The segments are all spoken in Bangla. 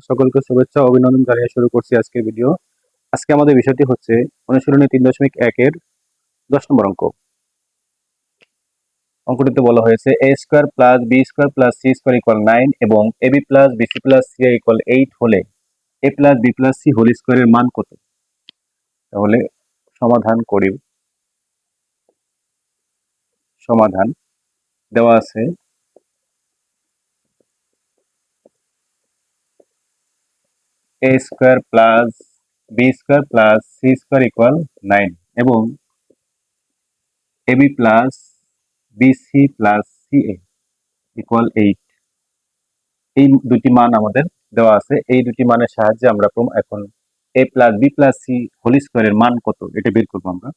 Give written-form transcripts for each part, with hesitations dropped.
সকলকে শুভেচ্ছা ও অভিনন্দন জানিয়ে শুরু করছি আজকের ভিডিও। আজকে আমাদের বিষয়টি হচ্ছে অনুশীলনী 3.1 এর 10 নম্বর অঙ্ক। অঙ্কটিতে বলা হয়েছে a square plus b square plus c square equal 9 এবং ab plus bc plus ca equal 8 হলে a plus b plus c whole স্কয়ারের মান কত? তাহলে সমাধান করি। সমাধান দেওয়া আছে a square plus b square plus c square equal 9 এবং ab plus bc plus ca equal 8। এই দুটি মান আমাদের দেওয়া আছে। এই দুটি মানের সাহায্যে আমরা এখন a plus b plus c whole স্কয়ারের মান কত এটা বের করবো আমরা।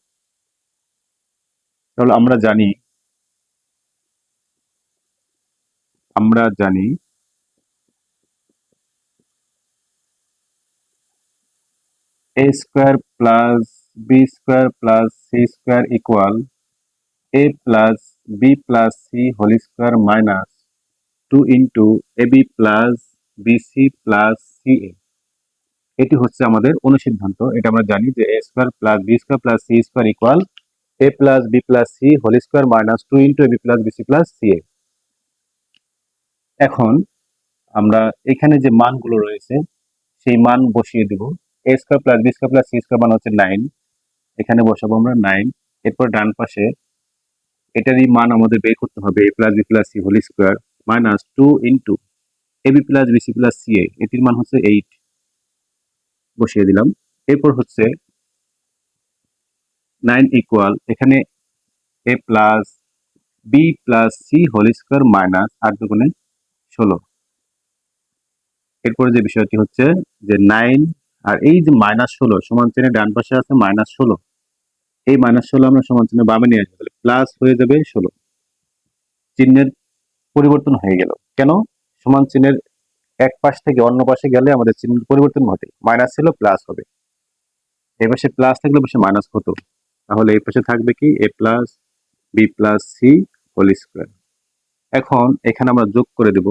তাহলে আমরা জানি a square plus b square plus c square equal a plus b plus c whole square minus 2 into ab plus bc plus ca। এটি হচ্ছে আমাদের অনুসিদ্ধান্ত। এটা আমরা জানি যে a square plus b square plus c square equal a plus b plus c whole square minus 2 into ab plus bc plus ca। এখন আমরা এখানে যে মানগুলো রয়েছে সেই মান বসিয়ে দিব। a square plus b square plus c square মান হচ্ছে 9, এখানে বসাবো আমরা 9। এরপর ডান পাশে এটারই মান আমাদের বের করতে হবে a plus b plus c whole square minus 2 into ab plus bc plus ca, এটির মান হচ্ছে 8, বসিয়ে দিলাম। এরপর হচ্ছে 9 ইকুয়াল এখানে a plus b plus c whole square minus 8 দুগুণে 16। এরপরে যে বিষয়টি হচ্ছে যে 9 আর এই যে -16 সমান চিহ্নের ডান পাশে আছে -16, এই -16 আমরা সমান চিহ্নের বামে নিয়ে আসবো, তাহলে প্লাস হয়ে যাবে 16। চিহ্নের পরিবর্তন হয়ে গেল কেন? সমান চিহ্নের এক পাশ থেকে অন্য পাশে গেলে আমাদের চিহ্নের পরিবর্তন ঘটে। মাইনাস ছিল প্লাস হবে, এই পাশে প্লাস থাকলে পাশে মাইনাস হতো। তাহলে এই পাশে থাকবে কি a plus b plus c whole square. এখন এখানে আমরা যোগ করে দেব।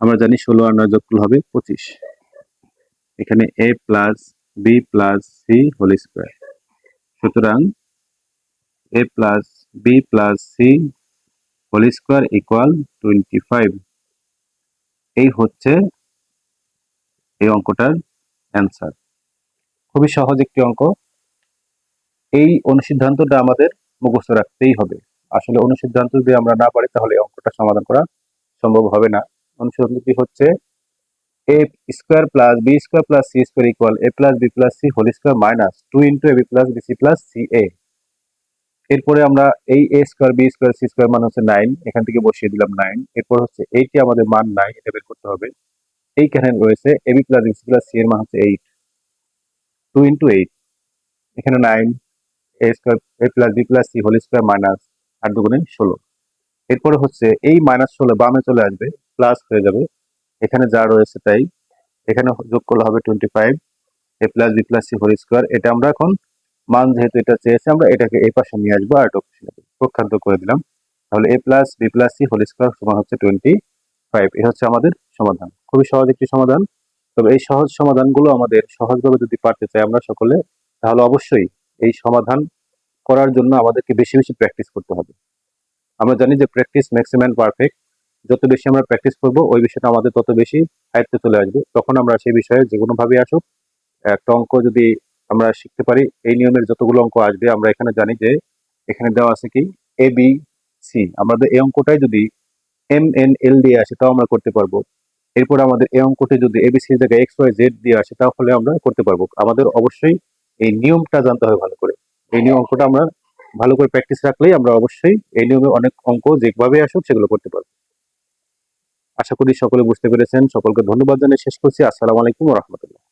আমরা জানি 16 আর 9 যোগ করলে হবে 25। এখানে a plus b plus c whole square. সুতরাং a plus b plus c whole square equal 25। এই হচ্ছে এই অঙ্কটার অ্যান্সার। খুবই সহজ একটি অঙ্ক। এই অনুসিদ্ধান্তটা আমাদের মুখস্থ রাখতেই হবে। আসলে অনুসিদ্ধান্ত যদি আমরা না পারি তাহলে এই অঙ্কটা সমাধান করা সম্ভব হবে না। অনুসিদ্ধান্তটি হচ্ছে a square plus b square plus c square equal a plus b plus c whole square minus 2 into ab plus bc plus ca। এরপরে আমরা এই a square b square c square মান হচ্ছে 9, এখান থেকে বসিয়ে দিলাম 9। এরপর হচ্ছে এইটি আমাদের মান 9, এটা বের করতে হবে। এইখানে রয়েছে ab plus bc plus c এর মান হচ্ছে 8, 2 ইন্টু 8, এখানে 9, a square a plus b plus c whole square minus 8 দুগুণে 16। এরপরে হচ্ছে এই -16 বামে চলে আসবে, প্লাস হয়ে যাবে। এখানে যা রয়েছে তাই, এখানে যোগ করলে হবে 25, a plus b plus c whole square. এটা আমরা এখন মান যেহেতু এটা চেয়েছে আমরা এটাকে এই পাশে নিয়ে আসবো আর প্রক্ষান্ত করে দিলাম। তাহলে a plus b plus c whole square সমান হচ্ছে 25। এই হচ্ছে আমাদের সমাধান। খুবই সহজ একটি সমাধান। তবে এই সহজ সমাধানগুলো আমাদের সহজভাবে যদি পারতে চাই আমরা সকলে, তাহলে অবশ্যই এই সমাধান করার জন্য আমাদেরকে বেশি বেশি প্র্যাকটিস করতে হবে। আমরা জানি যে practice makes a man perfect. যত বেশি আমরা প্র্যাকটিস করব ওই বিষয়টা আমাদের তত বেশি আয়ত্তে চলে আসবে। তখন আমরা সেই বিষয়ে যে কোনোভাবেই আসুক একটা অঙ্ক যদি আমরা শিখতে পারি, এই নিয়মের যতগুলো অঙ্ক আসবে আমরা এখানে জানি যে এখানে দেওয়া আছে কি এ বি সি, আমাদের এই অঙ্কটাই যদি এম এন এল দিয়ে আসে তাও আমরা করতে পারবো। এরপর আমাদের এই অঙ্কটি যদি এবিসি জায়গায় এক্স ওয়াই জেড দিয়ে আসে তাহলে আমরা করতে পারবো। আমাদের অবশ্যই এই নিয়মটা জানতে হবে ভালো করে। এই নিয়ম অঙ্কটা আমরা ভালো করে প্র্যাকটিস রাখলেই আমরা অবশ্যই এই নিয়মে অনেক অঙ্ক যেভাবে আসুক সেগুলো করতে পারবো। আশা করি সকলে বুঝতে পেরেছেন। সকলকে ধন্যবাদ জানিয়ে শেষ করছি। আসসালামু আলাইকুম ওয়া রাহমাতুল্লাহ।